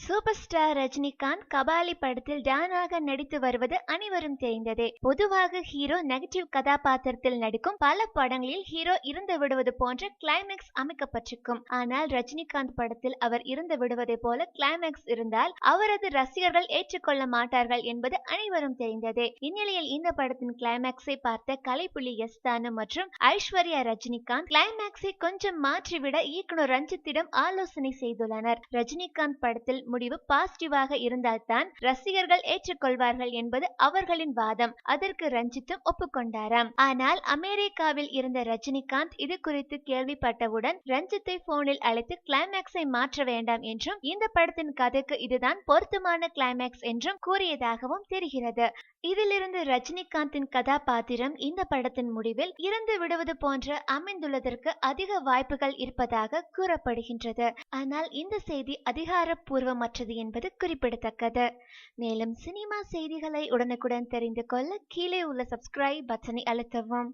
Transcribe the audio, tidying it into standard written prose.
Super star Rajinikanth Kabali படத்தில் டானாக நடித்து வருவது அனைவரும் தெரிந்ததே. பொதுவாக ஹீரோ நெகட்டிவ் கதாபாத்திரத்தில் நடிக்கும் பல படங்களில் ஹீரோ இறந்து விடுவது போன்ற கிளைமேக்ஸ் அமைக்கப்பட்டிருக்கும். ஆனால் ரஜினிகாந்த் படத்தில் அவர் இறந்து விடுவதை போல கிளைமேக்ஸ் இருந்தால் அவரது ரசிகர்கள் ஏற்றுக்கொள்ள மாட்டார்கள் என்பது அனைவரும் தெரிந்ததே. இந்நிலையில் இந்த படத்தின் கிளைமேக்ஸை பார்த்த கலைப்புலி எஸ் தானு மற்றும் ஐஸ்வர்யா ரஜினிகாந்த் கிளைமேக்ஸை கொஞ்சம் மாற்றிவிட இயக்குனர் ரஞ்சித்திடம் ஆலோசனை செய்துள்ளனர். ரஜினிகாந்த் படத்தில் முடிவு பாசிட்டிவாக இருந்தால்தான் ரசிகர்கள் ஏற்றுக்கொள்வார்கள் என்பது அவர்களின் வாதம். அதற்கு ரஞ்சித்தும் ஒப்புக்கொண்டாராம். ஆனால் அமெரிக்காவில் இருந்த ரஜினிகாந்த் இது குறித்து கேள்விப்பட்டவுடன் ரஞ்சித்தை போனில் அழைத்து கிளைமேக்ஸை மாற்ற வேண்டாம் என்றும் இந்த படத்தின் கதைக்கு இதுதான் பொருத்தமான கிளைமேக்ஸ் என்றும் கூறியதாகவும் தெரிகிறது. இதிலிருந்து ரஜினிகாந்தின் கதாபாத்திரம் இந்த படத்தின் முடிவில் இறந்து விடுவது போன்ற அமைந்துள்ளதற்கு அதிக வாய்ப்புகள் இருப்பதாக கூறப்படுகின்றது. ஆனால் இந்த செய்தி அதிகாரப்பூர்வமற்றது என்பது குறிப்பிடத்தக்கது. மேலும் சினிமா செய்திகளை உடனுக்குடன் தெரிந்து கொள்ள கீழே உள்ள சப்ஸ்கிரைப் பட்டனை அழுத்தவும்.